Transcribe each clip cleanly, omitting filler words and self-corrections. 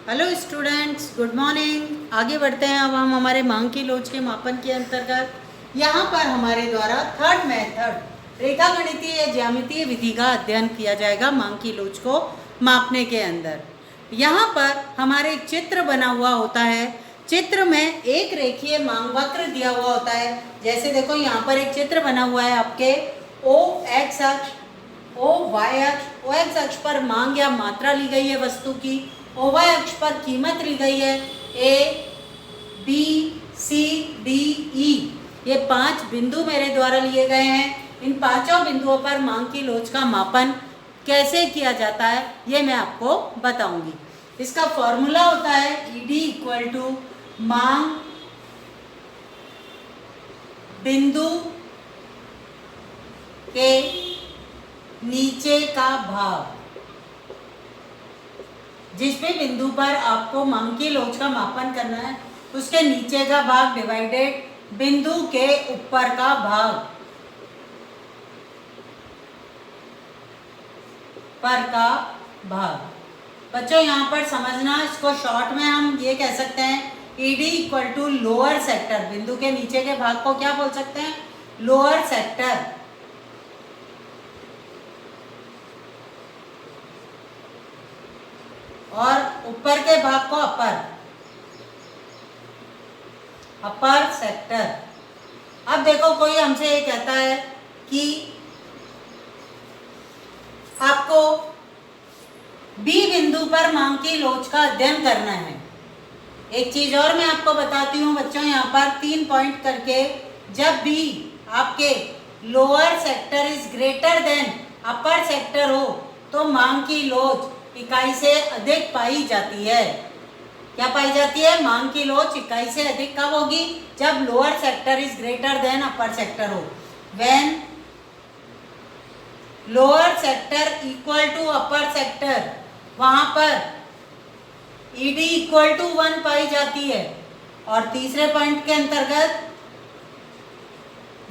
Hello students, good morning. आगे बढ़ते हैं। अब हम हमारे मांग की लोच के मापन के अंतर्गत यहाँ पर हमारे द्वारा थर्ड मेथड रेखा गणितीय या ज्यामितीय विधि का अध्ययन किया जाएगा मांग की लोच को मापने के अंदर। यहाँ पर हमारे एक चित्र बना हुआ होता है। चित्र में एक रेखीय मांग वक्र दिया हुआ होता है। जैसे देखो यहाँ पर एक चित्र बना हुआ है आपके ओ एक्स अक्ष, ओ वाई अक्ष। ओ एक्स अक्ष पर मांग या मात्रा ली गई है वस्तु की, ओ वाई अक्ष पर कीमत ली गई है A B C D E. ये 5 बिंदु मेरे द्वारा लिए गए हैं। इन पांचों बिंदुओं पर मांग की लोच का मापन कैसे किया जाता है ये मैं आपको बताऊंगी। इसका फॉर्मूला होता है ईडी इक्वल टू मांग बिंदु के नीचे का भाग। जिस भी बिंदु पर आपको मांग की लोच का मापन करना है उसके नीचे का भाग डिवाइडेड बिंदु के ऊपर का भाग पर का भाग। बच्चों यहाँ पर समझना, इसको शॉर्ट में हम ये कह सकते हैं ED equal to lower sector. बिंदु के नीचे के भाग को क्या बोल सकते हैं? Lower sector. और ऊपर के भाग को अपर सेक्टर। अब देखो कोई हमसे ये कहता है कि आपको बी बिंदु पर मांग की लोच का अध्ययन करना है। एक चीज और मैं आपको बताती हूँ बच्चों, यहाँ पर 3 पॉइंट करके, जब भी आपके lower sector is greater than upper sector हो तो मांग की लोच इकाई से अधिक पाई जाती है। क्या पाई जाती है? मांग की लोच इकाई से अधिक कब होगी? जब lower sector is greater than upper sector हो। When lower sector equal to upper sector, वहां पर ईडी इक्वल टू 1 पाई जाती है। और तीसरे पॉइंट के अंतर्गत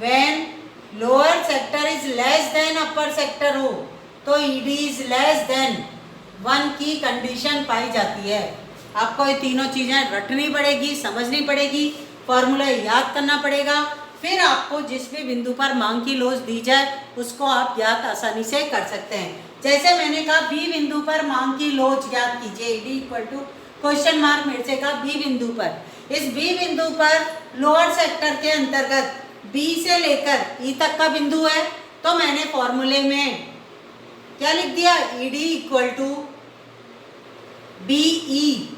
when lower sector is less than upper sector हो तो ईडी इज लेस देन 1 की कंडीशन पाई जाती है। आपको ये तीनों चीजें रटनी पड़ेगी, समझनी पड़ेगी, फॉर्मूला याद करना पड़ेगा। फिर आपको जिस भी बिंदु पर मांग की लोच दी जाए उसको आप ज्ञात आसानी से कर सकते हैं। जैसे मैंने कहा बी बिंदु पर मांग की लोच ज्ञात कीजिए। ED equal to question mark मेरे से कहा बी बिंदु पर। इस बी बिंदु पर लोअर सेक्टर के अंतर्गत बी से लेकर ई तक का बिंदु है, तो मैंने फॉर्मूले में क्या लिख दिया? ED equal to BE.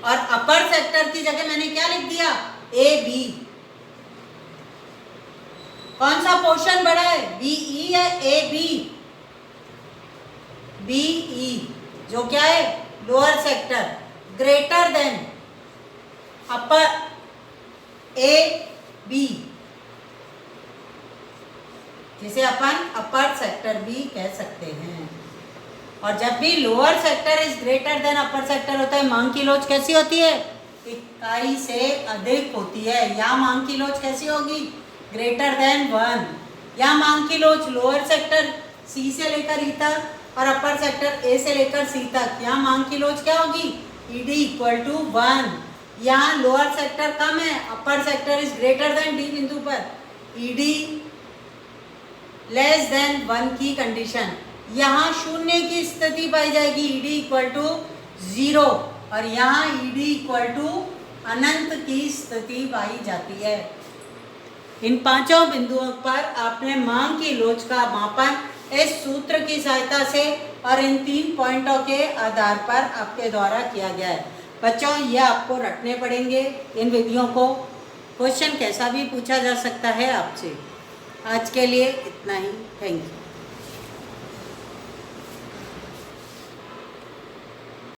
और अपर सेक्टर की जगह मैंने क्या लिख दिया? A B. कौन सा पोर्शन बड़ा है, बीई या ए बी? बीई, जो क्या है? Lower sector, greater than upper A B, जिसे अपन अपर सेक्टर भी कह सकते हैं। और जब भी lower sector is greater than upper sector होता है, मांग की लोच कैसी होती है? इकाई से अधिक होती है। या मांग की लोच कैसी होगी? Greater than 1। या मांग की लोच लोअर सेक्टर सी से लेकर ई तक और अपर सेक्टर ए से लेकर सी तक, यहाँ मांग की लोच क्या होगी? ED equal to 1। यहाँ लोअर सेक्टर कम है, upper sector is greater than D बिंदु पर ईडी लेस देन 1 की कंडीशन। यहाँ शून्य की स्थिति पाई जाएगी, ईडी इक्वल टू 0। और यहाँ ईडी इक्वल टू अनंत की स्थिति पाई जाती है। इन पांचों बिंदुओं पर आपने मांग की लोच का मापन इस सूत्र की सहायता से और इन 3 पॉइंटों के आधार पर आपके द्वारा किया गया है। बच्चों ये आपको रटने पड़ेंगे इन विधियों को। क्वेश्चन कैसा भी पूछा जा सकता है आपसे। आज के लिए इतना ही। Thank you.